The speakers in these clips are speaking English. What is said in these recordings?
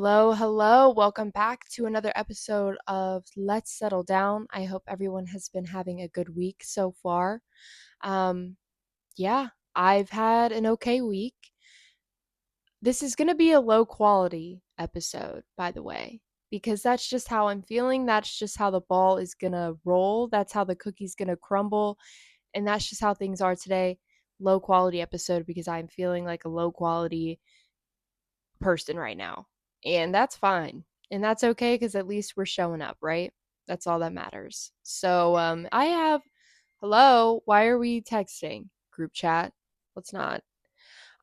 Hello, hello. Welcome back to another episode of Let's Settle Down. I hope everyone has been having a good week so far. Um, yeah, I've had an okay week. This is going to be a low quality episode, by the way, because that's just how I'm feeling. That's just how the ball is going to roll. That's how the cookie's going to crumble. And that's just how things are today. Low quality episode because I'm feeling like a low quality person right now. And that's fine. And that's okay because at least we're showing up, right? That's all that matters. So I have hello, why are we texting? Group chat. Let's not.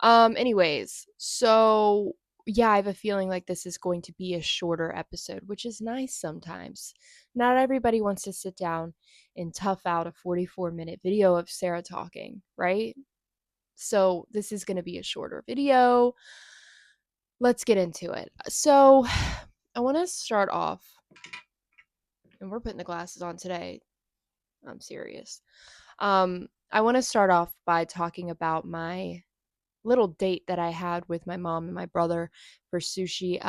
Anyways, so yeah, I have a feeling like this is going to be a shorter episode, which is nice sometimes. Not everybody wants to sit down and tough out a 44-minute video of Sarah talking, right? So this is going to be a shorter video. Let's get into it. So, I want to start off, and we're putting the glasses on today. I'm serious. I want to start off by talking about my little date that I had with my mom and my brother for sushi.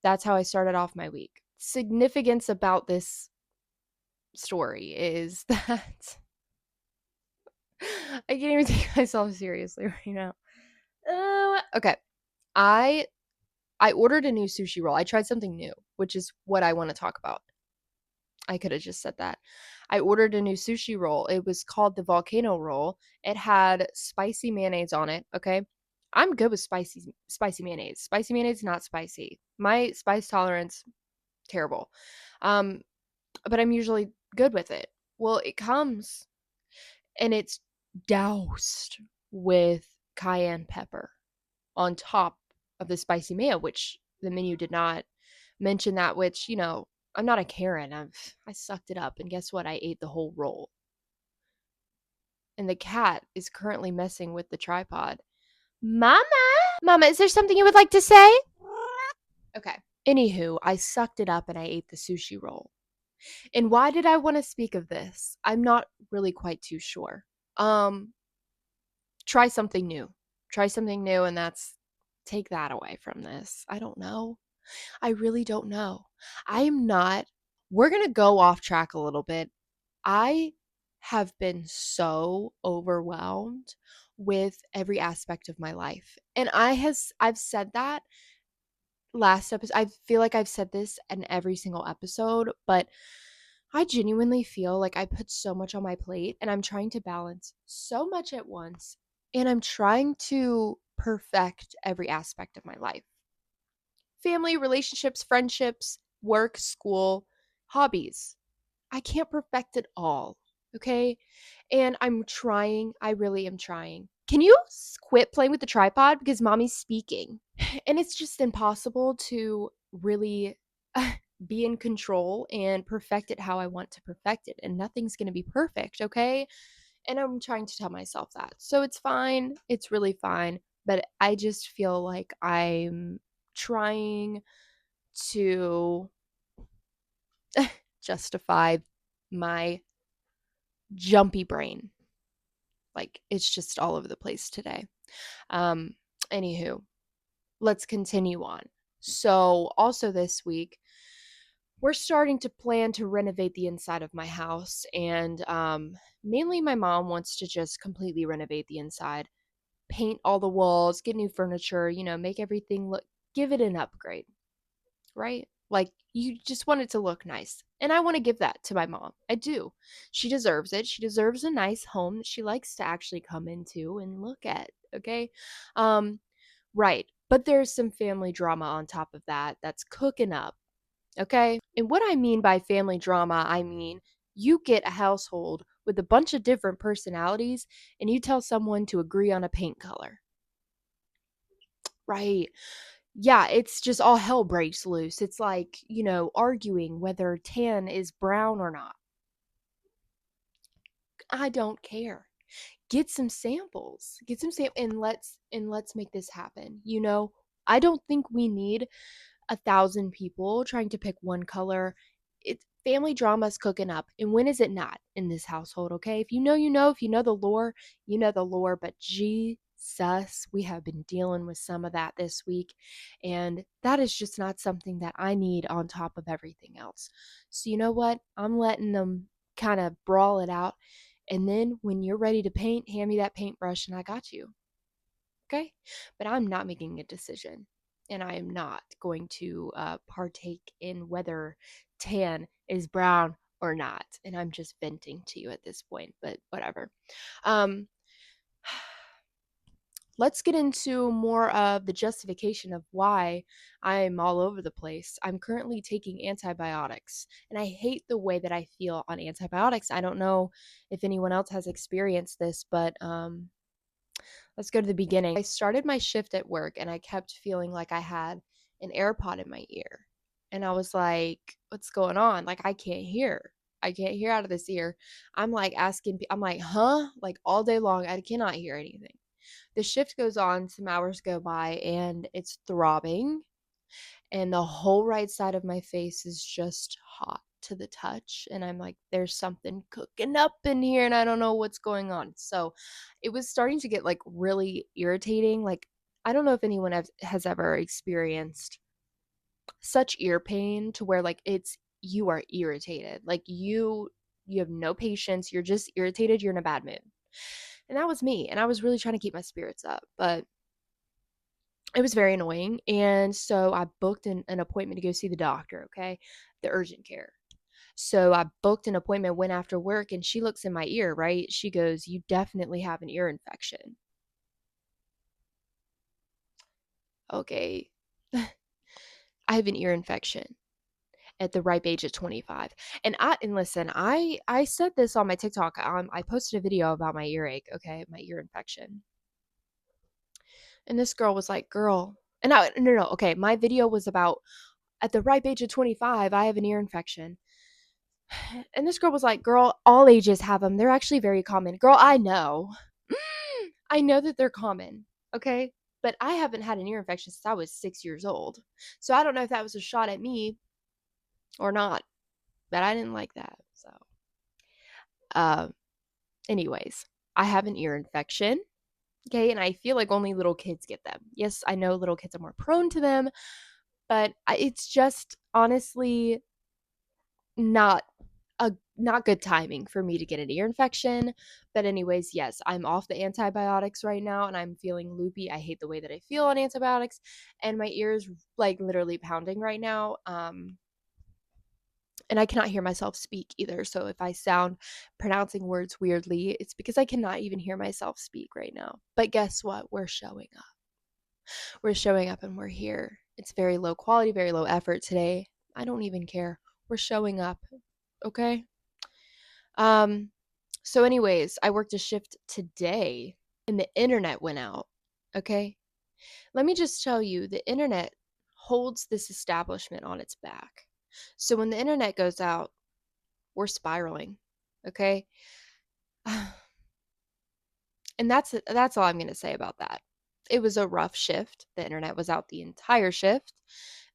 That's how I started off my week. Significance about this story is that I can't even take myself seriously right now. Okay. I I ordered a new sushi roll. I tried something new, which is what I want to talk about. I could have just said that. I ordered a new sushi roll. It was called the volcano roll. It had spicy mayonnaise on it, okay? I'm good with spicy mayonnaise. Spicy mayonnaise not spicy. My spice tolerance terrible. Um but I'm usually good with it. Well, it comes and it's doused with cayenne pepper on top of the spicy mayo, which the menu did not mention that, which, I'm not a Karen. I sucked it up and guess what? I ate the whole roll. And the cat is currently messing with the tripod. Mama? Mama, is there something you would like to say? Okay. Anywho, I sucked it up and I ate the sushi roll. And why did I want to speak of this? I'm not really quite too sure. Um, Try something new. Try something new, and that's take that away from this. I don't know. I really don't know. I am not. We're going to go off track a little bit. I have been so overwhelmed with every aspect of my life. And I've said that last episode. I feel like I've said this in every single episode, but I genuinely feel like I put so much on my plate and I'm trying to balance so much at once and I'm trying to perfect every aspect of my life. Family, relationships, friendships, work, school, hobbies. I can't perfect it all, okay? And I'm trying. I really am trying. Can you quit playing with the tripod because mommy's speaking? And it's just impossible to really be in control and perfect it how I want to perfect it. And nothing's going to be perfect, okay? And I'm trying to tell myself that. So it's fine. It's really fine. But I just feel like I'm trying to justify my jumpy brain. Like it's just all over the place today. Um, Anywho, let's continue on. So, also this week, we're starting to plan to renovate the inside of my house, and mainly my mom wants to just completely renovate the inside, paint all the walls, get new furniture, make everything look, give it an upgrade, right? Like you just want it to look nice. And I want to give that to my mom. I do. She deserves it. She deserves a nice home that she likes to actually come into and look at, okay? Um right. But there's some family drama on top of that that's cooking up, okay? And what I mean by family drama, I mean you get a household with a bunch of different personalities and you tell someone to agree on a paint color. Right. Yeah, it's just all hell breaks loose. It's like, arguing whether tan is brown or not. I don't care. Get some samples. Get some and let's make this happen. I don't think we need 1,000 people trying to pick one color. It's family drama's cooking up. And when is it not in this household, okay? If you know, you know. If you know the lore, you know the lore. But sus. We have been dealing with some of that this week, and that is just not something that I need on top of everything else. So, you know what? I'm letting them kind of brawl it out. And then when you're ready to paint, hand me that paintbrush and I got you. Okay? But I'm not making a decision. And I am not going to partake in whether tan is brown or not. And I'm just venting to you at this point, but whatever. Um, let's get into more of the justification of why I'm all over the place. I'm currently taking antibiotics, and I hate the way that I feel on antibiotics. I don't know if anyone else has experienced this, but let's go to the beginning. I started my shift at work, and I kept feeling like I had an AirPod in my ear. And I was like, what's going on? Like, I can't hear. I can't hear out of this ear. I'm like asking, I'm like, huh? Like all day long, I cannot hear anything. The shift goes on, some hours go by, and it's throbbing, and the whole right side of my face is just hot to the touch. And I'm like, there's something cooking up in here, and I don't know what's going on. So it was starting to get like really irritating. Like, I don't know if anyone has ever experienced such ear pain to where like you are irritated. Like you have no patience, you're just irritated, you're in a bad mood. And that was me. And I was really trying to keep my spirits up, but it was very annoying. And so I booked an appointment to go see the doctor, okay? The urgent care. So I booked an appointment, went after work, and she looks in my ear, right? She goes, "You definitely have an ear infection." Okay. I have an ear infection at the ripe age of 25. And listen, I said this on my TikTok. I posted a video about my earache, okay? My ear infection. And this girl was like, "Girl," and I no, no, okay, my video was about at the ripe age of 25, I have an ear infection. And this girl was like, "Girl, all ages have them. They're actually very common." Girl, I know. I know that they're common, okay? But I haven't had an ear infection since I was 6 years old. So I don't know if that was a shot at me or not, but I didn't like that. So, uh, anyways, I have an ear infection, okay? And I feel like only little kids get them. Yes, I know little kids are more prone to them, but it's just honestly not not good timing for me to get an ear infection. But anyways, yes, I'm off the antibiotics right now and I'm feeling loopy. I hate the way that I feel on antibiotics, and my ears like literally pounding right now. And I cannot hear myself speak either. So if I sound pronouncing words weirdly, it's because I cannot even hear myself speak right now. But guess what? We're showing up. We're showing up and we're here. It's very low quality, very low effort today. I don't even care. We're showing up. Okay? Um, so anyways, I worked a shift today and the internet went out. Okay? Let me just tell you, the internet holds this establishment on its back. So when the internet goes out, we're spiraling. Okay? And that's all I'm going to say about that. It was a rough shift. The internet was out the entire shift.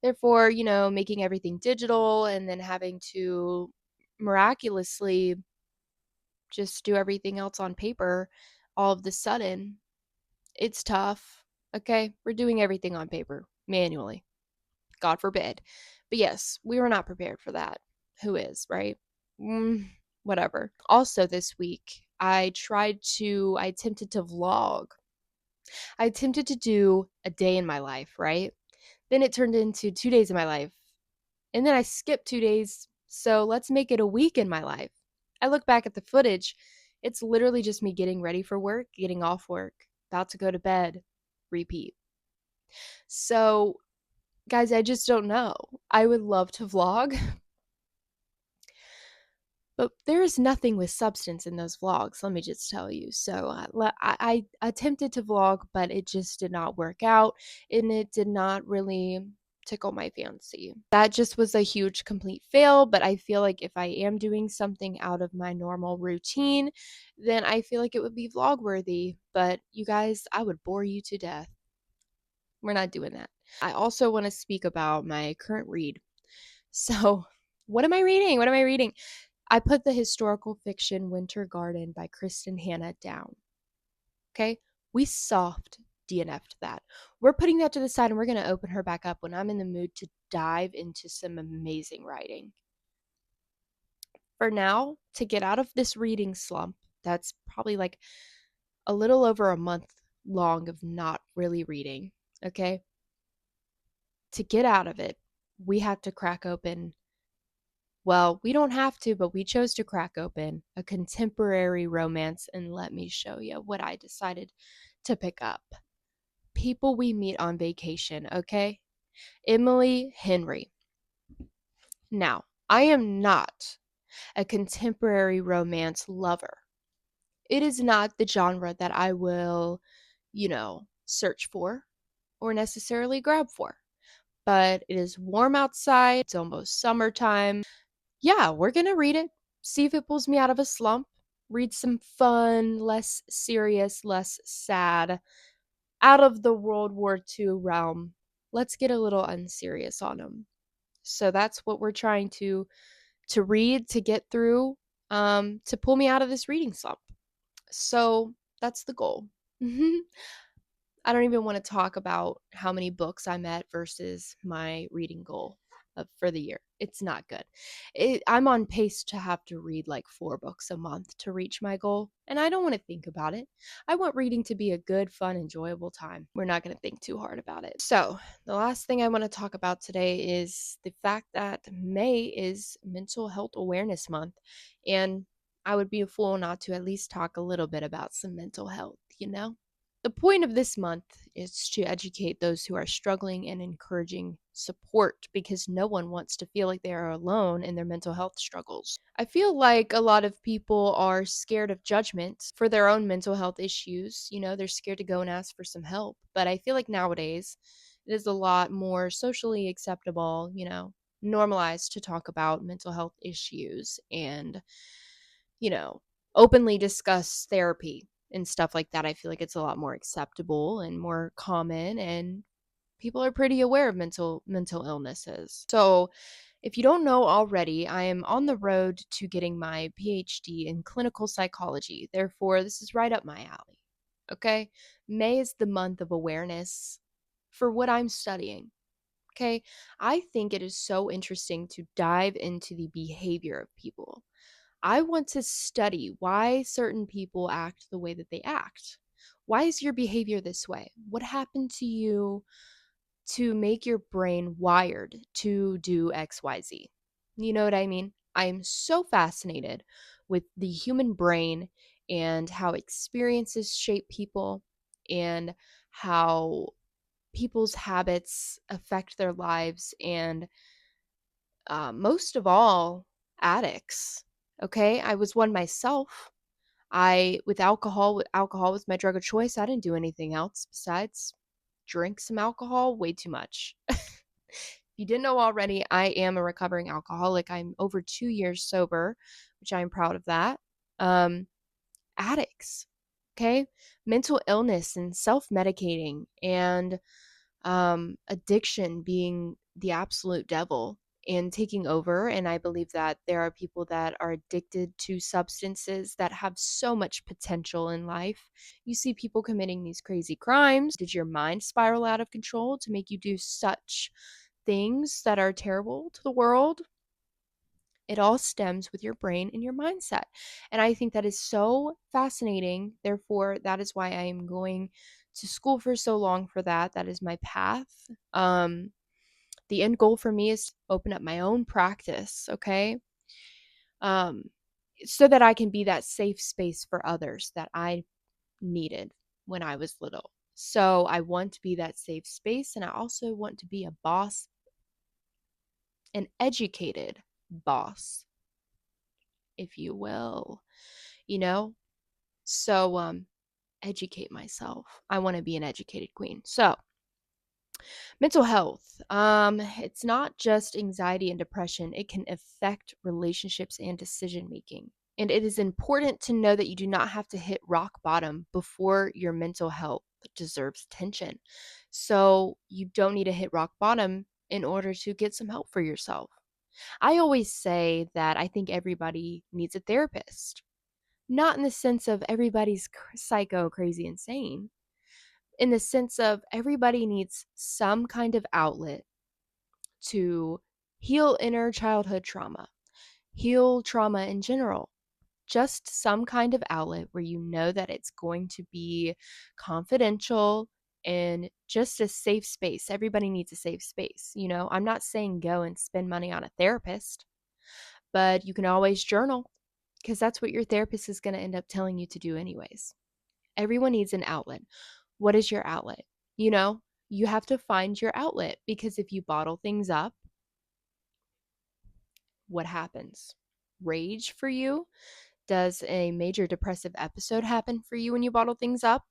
Therefore, making everything digital and then having to miraculously just do everything else on paper all of the sudden, it's tough. Okay? We're doing everything on paper manually. God forbid. But yes, we were not prepared for that. Who is, right? Whatever. Also, this week, I attempted to vlog. I attempted to do a day in my life, right? Then it turned into 2 days in my life. And then I skipped 2 days. So let's make it a week in my life. I look back at the footage. It's literally just me getting ready for work, getting off work, about to go to bed, repeat. So, guys, I just don't know. I would love to vlog, but there is nothing with substance in those vlogs, let me just tell you. So I attempted to vlog, but it just did not work out, and it did not really tickle my fancy. That just was a huge complete fail, but I feel like if I am doing something out of my normal routine, then I feel like it would be vlog worthy. But you guys, I would bore you to death. We're not doing that. I also want to speak about my current read. So, what am I reading? What am I reading? I put the historical fiction Winter Garden by Kristen Hanna down. Okay? We soft DNF'd that. We're putting that to the side and we're going to open her back up when I'm in the mood to dive into some amazing writing. For now, to get out of this reading slump, that's probably like a little over a month long of not really reading, okay? To get out of it, we have to crack open. Well, we don't have to, but we chose to crack open a contemporary romance, and let me show you what I decided to pick up. People We Meet on Vacation, okay? Emily Henry. Now, I am not a contemporary romance lover. It is not the genre that I will, search for or necessarily grab for. But it is warm outside. It's almost summertime. Yeah, we're going to read it, see if it pulls me out of a slump, read some fun, less serious, less sad, out of the World War II realm. Let's get a little unserious on them. So that's what we're trying to read, to get through, to pull me out of this reading slump. So that's the goal. I don't even want to talk about how many books I met versus my reading goal for the year. It's not good. I'm on pace to have to read like 4 books a month to reach my goal, and I don't want to think about it. I want reading to be a good, fun, enjoyable time. We're not going to think too hard about it. So, the last thing I want to talk about today is the fact that May is Mental Health Awareness Month, and I would be a fool not to at least talk a little bit about some mental health, you know? The point of this month is to educate those who are struggling and encouraging support, because no one wants to feel like they are alone in their mental health struggles. I feel like a lot of people are scared of judgment for their own mental health issues. They're scared to go and ask for some help. But I feel like nowadays it is a lot more socially acceptable, normalized to talk about mental health issues and, you know, openly discuss therapy and stuff like that. I feel like it's a lot more acceptable and more common, and people are pretty aware of mental illnesses. So, if you don't know already, I am on the road to getting my PhD in clinical psychology. Therefore, this is right up my alley. Okay? May is the month of awareness for what I'm studying. Okay? I think it is so interesting to dive into the behavior of people. I want to study why certain people act the way that they act. Why is your behavior this way? What happened to you to make your brain wired to do XYZ? You know what I mean? I am so fascinated with the human brain and how experiences shape people and how people's habits affect their lives, and most of all, addicts. Okay, I was one myself. Alcohol was my drug of choice. I didn't do anything else besides drink some alcohol way too much. If you didn't know already, I am a recovering alcoholic. I'm over 2 years sober, which I'm proud of that. Um, Addicts, okay? Mental illness and self medicating and addiction being the absolute devil and taking over. And I believe that there are people that are addicted to substances that have so much potential in life. You see people committing these crazy crimes. Did your mind spiral out of control to make you do such things that are terrible to the world? It all stems with your brain and your mindset. And I think that is so fascinating. Therefore, that is why I am going to school for so long for that. That is my path. The end goal for me is to open up my own practice, okay? Um, so that I can be that safe space for others that I needed when I was little. So I want to be that safe space, and I also want to be a boss, an educated boss, if you will, you know? So, educate myself. I want to be an educated queen. So, mental health. It's not just anxiety and depression. It can affect relationships and decision making. And it is important to know that you do not have to hit rock bottom before your mental health deserves attention. So, you don't need to hit rock bottom in order to get some help for yourself. I always say that I think everybody needs a therapist. Not in the sense of everybody's psycho, crazy, insane, in the sense of everybody needs some kind of outlet to heal inner childhood trauma, heal trauma in general. Just some kind of outlet where you know that it's going to be confidential and just a safe space. Everybody needs a safe space. I'm not saying go and spend money on a therapist, but you can always journal because that's what your therapist is going to end up telling you to do, anyways. Everyone needs an outlet. What is your outlet? You know, you have to find your outlet because if you bottle things up, what happens? Rage for you? Does a major depressive episode happen for you when you bottle things up?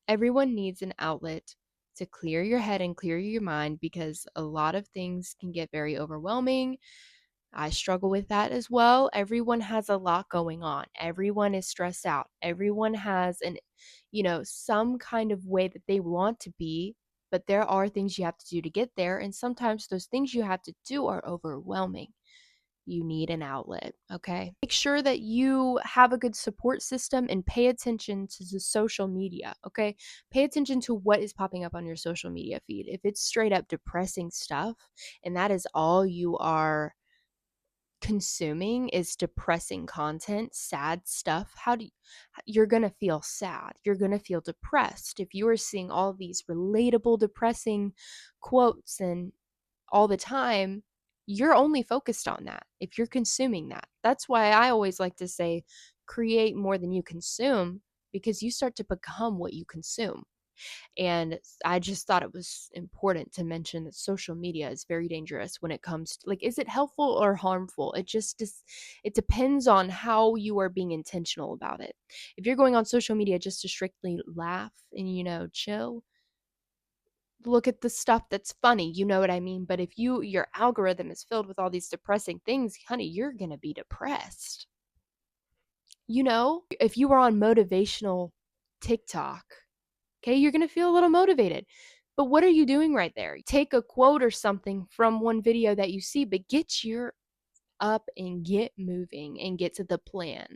Everyone needs an outlet to clear your head and clear your mind because a lot of things can get very overwhelming. I struggle with that as well. Everyone has a lot going on. Everyone is stressed out. Everyone has some kind of way that they want to be, but there are things you have to do to get there. And sometimes those things you have to do are overwhelming. You need an outlet, okay? Make sure that you have a good support system and pay attention to the social media, okay? Pay attention to what is popping up on your social media feed. If it's straight up depressing stuff and that is all you are consuming is depressing content, sad stuff, you're going to feel sad. You're going to feel depressed if you are seeing all these relatable depressing quotes and all the time. You're only focused on that if you're consuming that. That's why I always like to say create more than you consume, because you start to become what you consume. And I just thought it was important to mention that social media is very dangerous when it comes to, like, is it helpful or harmful? It depends on how you are being intentional about it. If you're going on social media just to strictly laugh and chill, look at the stuff that's funny, you know what I mean? But if your algorithm is filled with all these depressing things, honey, you're going to be depressed. If you are on motivational TikTok, okay, you're going to feel a little motivated. But what are you doing right there? Take a quote or something from one video that you see, but get your up and get moving and get to the plan.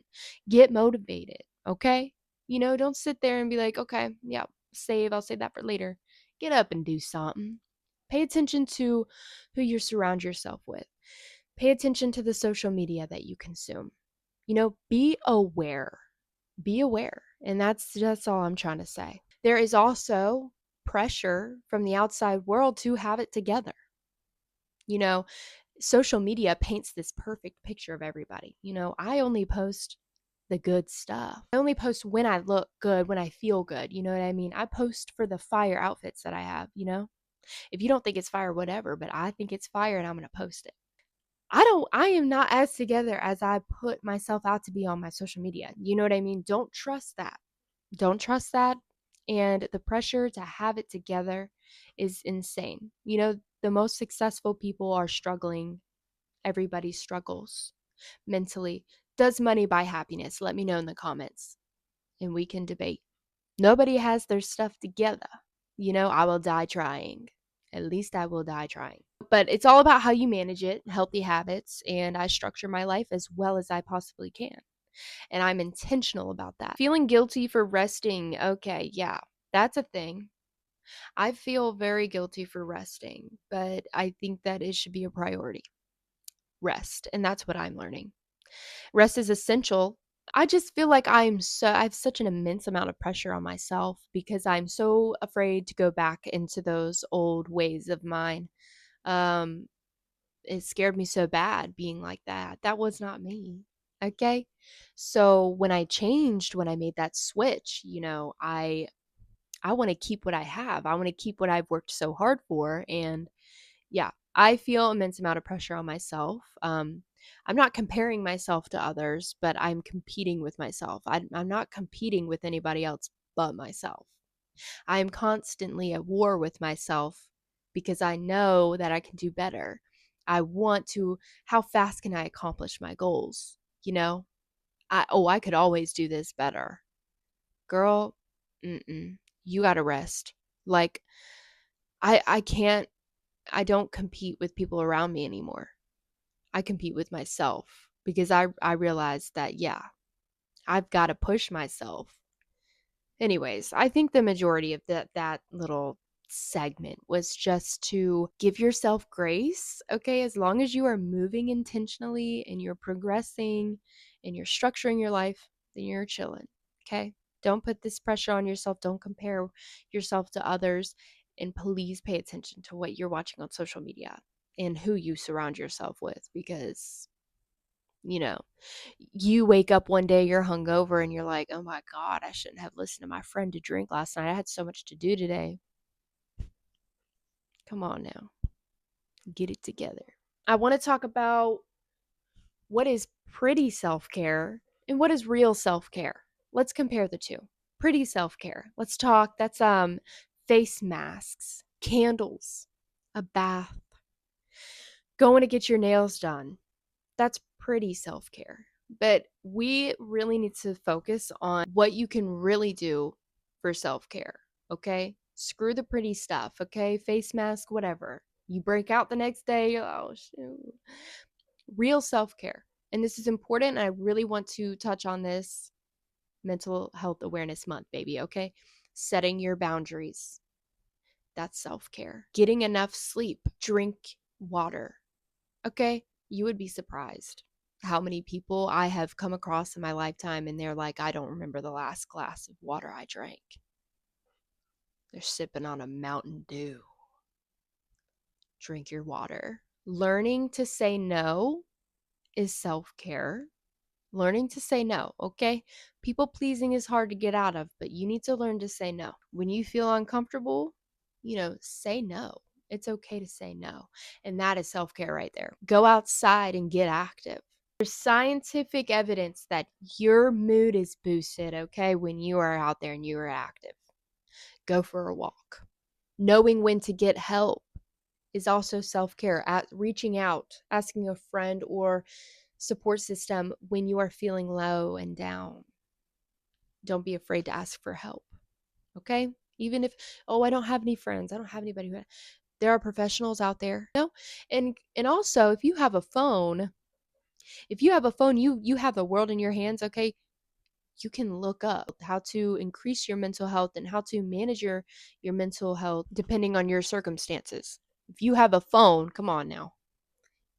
Get motivated, okay? Don't sit there and be like, okay, yeah, I'll save that for later. Get up and do something. Pay attention to who you surround yourself with. Pay attention to the social media that you consume. Be aware. Be aware. And that's all I'm trying to say. There is also pressure from the outside world to have it together. Social media paints this perfect picture of everybody. I only post the good stuff. I only post when I look good, when I feel good. You know what I mean? I post for the fire outfits that I have. If you don't think it's fire, whatever, but I think it's fire and I'm going to post it. I am not as together as I put myself out to be on my social media. You know what I mean? Don't trust that. Don't trust that. And the pressure to have it together is insane. The most successful people are struggling. Everybody struggles mentally. Does money buy happiness? Let me know in the comments and we can debate. Nobody has their stuff together. I will die trying. At least I will die trying. But it's all about how you manage it, healthy habits, and I structure my life as well as I possibly can. And I'm intentional about that. Feeling guilty for resting. Okay, yeah, that's a thing. I feel very guilty for resting, but I think that it should be a priority. Rest. And that's what I'm learning. Rest is essential. I just feel like I have such an immense amount of pressure on myself because I'm so afraid to go back into those old ways of mine. Um, it scared me so bad being like that. That was not me. Okay. So when I made that switch, I want to keep what I have. I want to keep what I've worked so hard for. And yeah, I feel immense amount of pressure on myself. I'm not comparing myself to others, but I'm competing with myself. I'm not competing with anybody else but myself. I'm constantly at war with myself because I know that I can do better. How fast can I accomplish my goals? I could always do this better. Girl, you gotta rest. Like, I can't, I don't compete with people around me anymore. I compete with myself because I realized that, yeah, I've got to push myself Anyways, I think the majority of that little segment was just to give yourself grace, okay? As long as you are moving intentionally and you're progressing and you're structuring your life, then you're chilling, okay? Don't put this pressure on yourself. Don't compare yourself to others. And please pay attention to what you're watching on social media and who you surround yourself with because, you know, you wake up one day, you're hungover, and you're like, oh my God, I shouldn't have listened to my friend to drink last night. I had so much to do today. Come on now, get it together. I want to talk about what is pretty self care and what is real self care. Let's compare the two. Pretty self care. Let's talk. That's face masks, candles, a bath, going to get your nails done. That's pretty self care. But we really need to focus on what you can really do for self care. Okay. Screw the pretty stuff. Okay. Face mask, whatever. You break out the next day. Oh, shoot. Real self care. And this is important. And I really want to touch on this Mental Health Awareness Month, baby. Okay. Setting your boundaries. That's self care. Getting enough sleep. Drink water. Okay. You would be surprised how many people I have come across in my lifetime and they're like, I don't remember the last glass of water I drank. They're sipping on a Mountain Dew. Drink your water. Learning to say no is self care. Learning to say no, okay? People pleasing is hard to get out of, but you need to learn to say no. When you feel uncomfortable, say no. It's okay to say no. And that is self care right there. Go outside and get active. There's scientific evidence that your mood is boosted, okay, when you are out there and you are active. Go for a walk. Knowing when to get help is also self care. At reaching out, asking a friend or support system when you are feeling low and down. Don't be afraid to ask for help. Okay? Even if, oh, I don't have any friends, I don't have anybody who, there are professionals out there. And also if you have a phone, you have the world in your hands, okay? You can look up how to increase your mental health and how to manage your mental health depending on your circumstances. If you have a phone, come on now.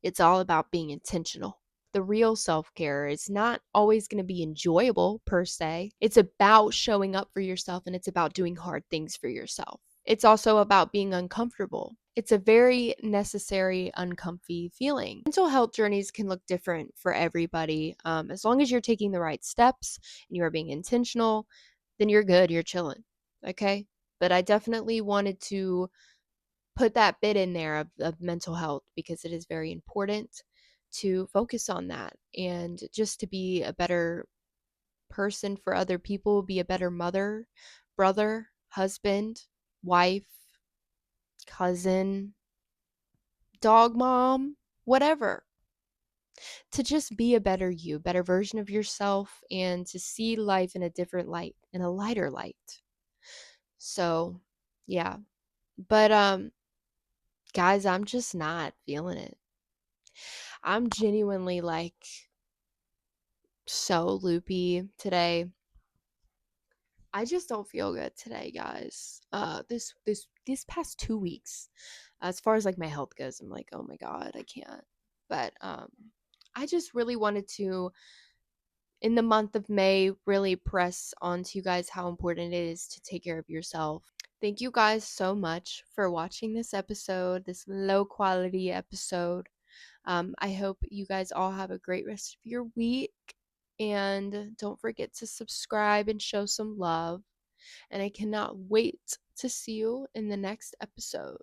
It's all about being intentional. The real self care is not always going to be enjoyable per se. It's about showing up for yourself and it's about doing hard things for yourself. It's also about being uncomfortable. It's a very necessary, uncomfy feeling. Mental health journeys can look different for everybody. As long as you're taking the right steps and you are being intentional, then you're good, you're chilling. Okay. But I definitely wanted to put that bit in there of mental health because it is very important to focus on that and just to be a better person for other people, be a better mother, brother, husband, wife, cousin, dog mom, whatever. To just be a better you, better version of yourself, and to see life in a different light, in a lighter light. So, yeah. But guys, I'm just not feeling it. I'm genuinely like so loopy today. I just don't feel good today, guys. This past 2 weeks, as far as like my health goes, I'm like, oh my God, I can't. But I just really wanted to, in the month of May, really press on to you guys how important it is to take care of yourself. Thank you guys so much for watching this episode, this low quality episode. I hope you guys all have a great rest of your week. And don't forget to subscribe and show some love. And I cannot wait to see you in the next episode.